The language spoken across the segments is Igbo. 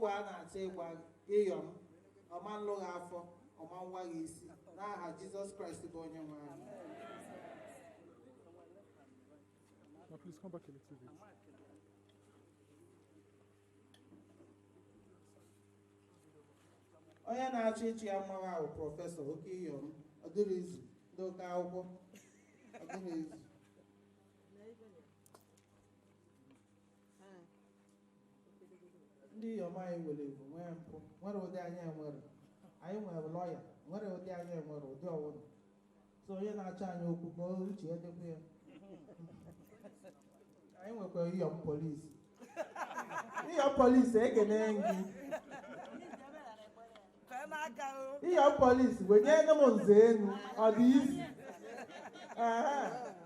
nkwa a na-achọ ịgwa Iyom ọma nlụghị afọ ọma nwa gị isi n'aha Jizọs Kraịst bụ onye nwe anyị. Now please come back a little bit. Onye na-achọ ịchụ ya mmanwụ ahụ prọfesọ oke Iyom ọ dịrị izu ndị oke akwụkwọ ọ dịrị izu. Ndị Iyom anyị nwere ebu nwee mpụ nwere ụdị anyị nwere anyị nwere lọya nwere ụdị anyị nwere ụdị ọwụna so onye na-achọ anyị okwu ka uche edekwa ya. Anyị nwekwara Iyom polisi. Iyom polisi ekele gị. Iyom polisi wenyere m nze enu ọ dị isi.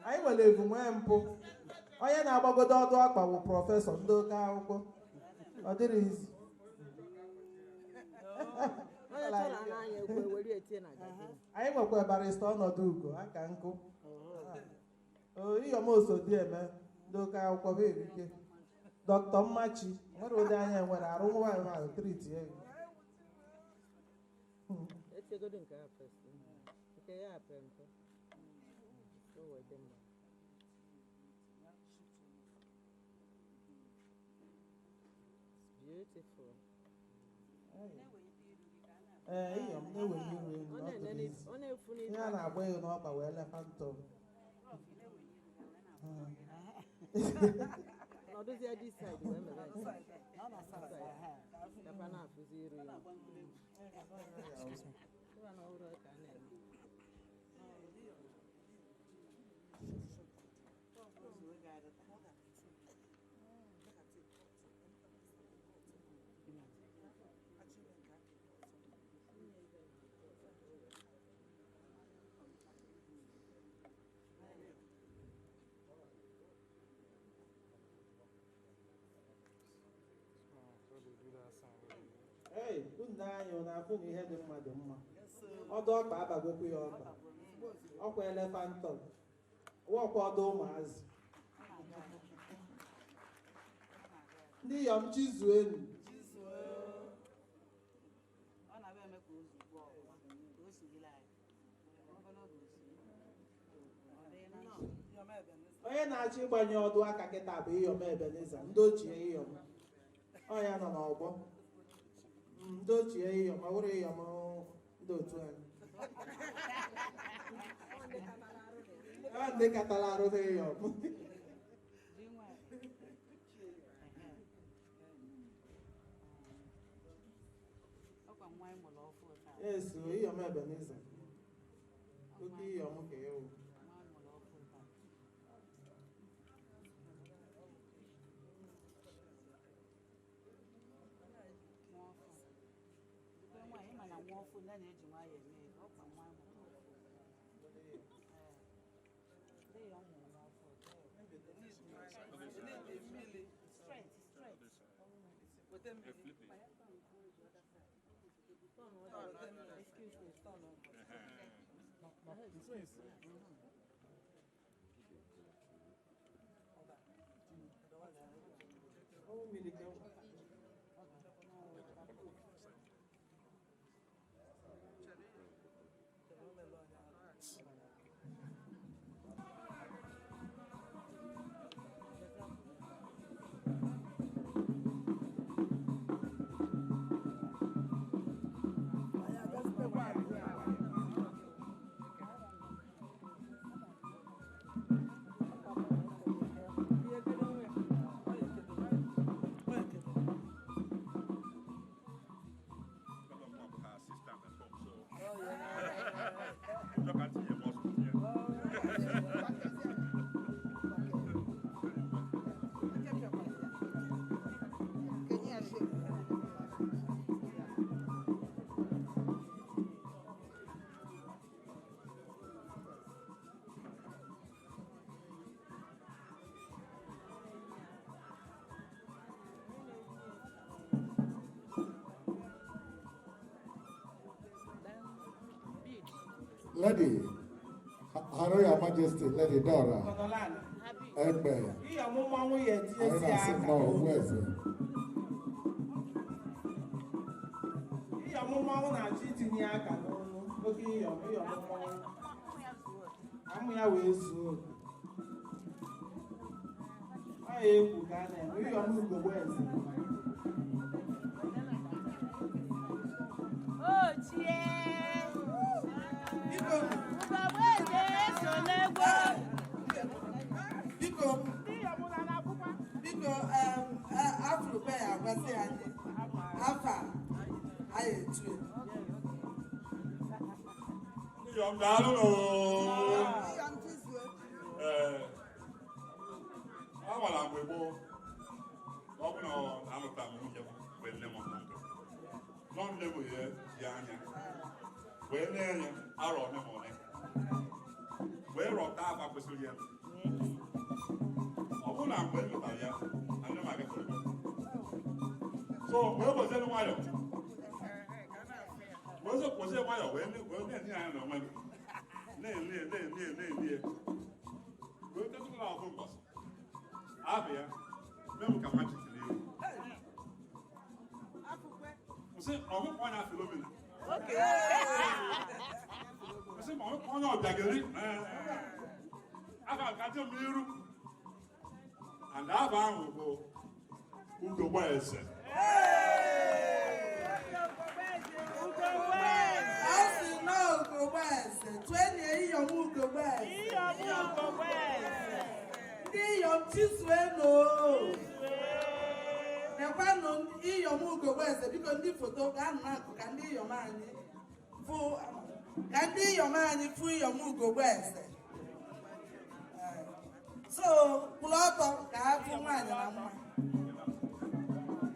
Anyị nwere ebu nwee mpụ onye na-agbagodo ọdụ akpa bụ prọfesọ ndị oke akwụkwọ ọ dịrị izu. Anyị nwekwa barista ọnọdụ ugo aka nkụ Iyom Osodieme ndị oke akwụkwọ bụ erike Dr. Mmachi nwere ụdị anya nwere arụ nwaanyị ahụ triti ya. Beautiful. Iyom na-eweli iru elu ihe a na-agba elu n'ọkpa wee elefantọ. Ọdụzie this side wee mere kapa na-afụzi iru ya. Unu anyị ọ na-afụ na ihe dị mma dị mma ọdụ ọkpa abagokwu ya ọkpa ọkwa elefantọ ọkwa ọdụ ụmụazị ndị Iyom chizuenu onye na-achọ ịgbanye ọdụ aka kịta bụ Iyom Ebeneza ndị ochie Iyom ọ ya nọ n'ọgbọ ndị ochie Iyom ọ bụrụ Iyom ndị otu anyị ndị katara arụ na Iyom eso Iyom Ebeneza oke Iyom ka ewu Lady, Her Majesty, Lady Dora, Egbe, I don't know where's it. ya aka n'ọnụ oke iyom mmọnwụ amụ ya wee zuo oke ọ ya egwu ka a na-eme iyom ugogbe eze biko afụrụbe ya agwasị anyị afa anyị etu Iyom daalụ agwara mgbe gboo ọ bụ na alụta m nwunye mgbe nne m nọ ndụ nọ nne m ihe ji anya wee nee ya arọ ole ma ole wee rọta afa kwesịrị ya ọ bụrụ na mgbe m lụtara ya anya m agafere so wee gboziere nwayọ wee nwayọ wee na-enye anya na onwe m na-elie wee tetụrụ na ọbụ mbọsị ahụ ya mee m ka nwa jikere ewu kwụsị ọgwụkwọ anya filomena kwụsị ma ọgwụkwọ onye ọbịageri aka kacha m iru and abụ ahụ bụ ugogbe eze ọ sị na ugogbe eze tụenye iyom ugogbe eze ndị iyom chisuenu nekwanụ iyom ugogbe eze biko ndị foto ga-anụ n'akụ ka ndị iyom anyị fụ iyom ugogbe eze so kwụrụ ọtọ ka ha fụ nwaanyị na mma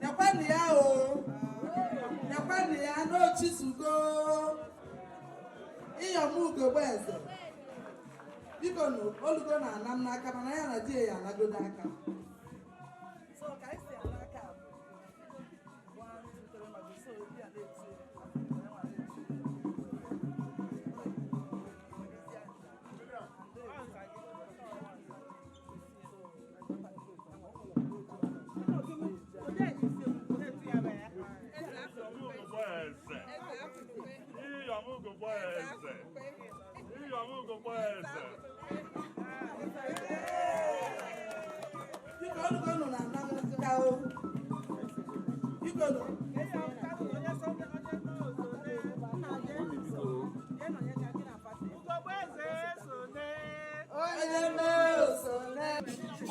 nekwanụ ya o nekwanụ ya n'ochisugo iyom ugogbe eze biko na olugo na-ana m n'aka mana ya na di ya anagodo aka so ka anyị si ana aka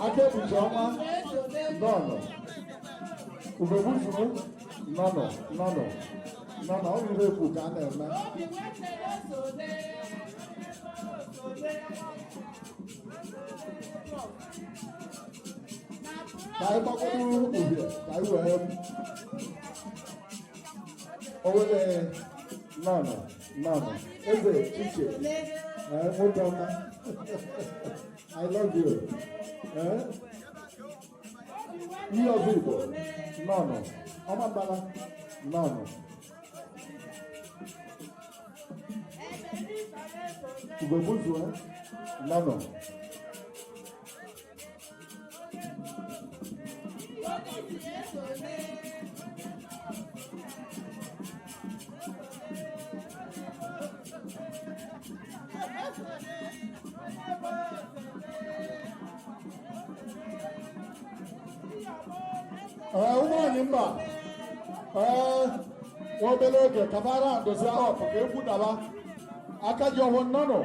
Akebuchi ọma nọnọ ubebufuru nọnọ ọ ruru ekwu ka a na-eme ka anyị gbakwuru uhie ka anyị wee owere nọnọ eze iche nwoke ọma I love you. Ihe ọzọ Igbo nọnọ ọmambala nọnọ Ugogbuzuo nọnọ ụmụ anyị mba nwa obere oge kabara dozie ọp ka egwu daba aka ji ọhụụ nọnọ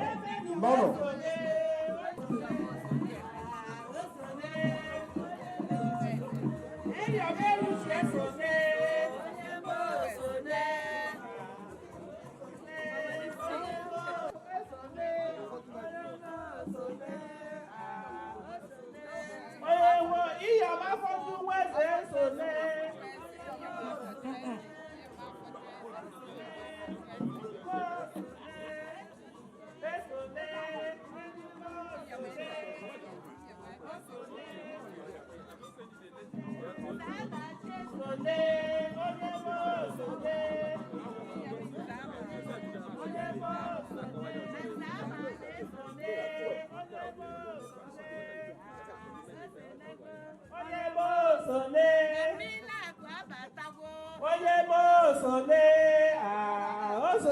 Onye mo sole,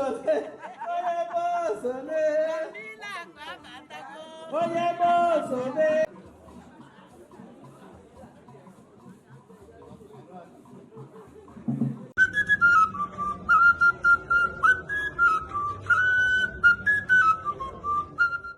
sone, onye bo sone, onye bo sone.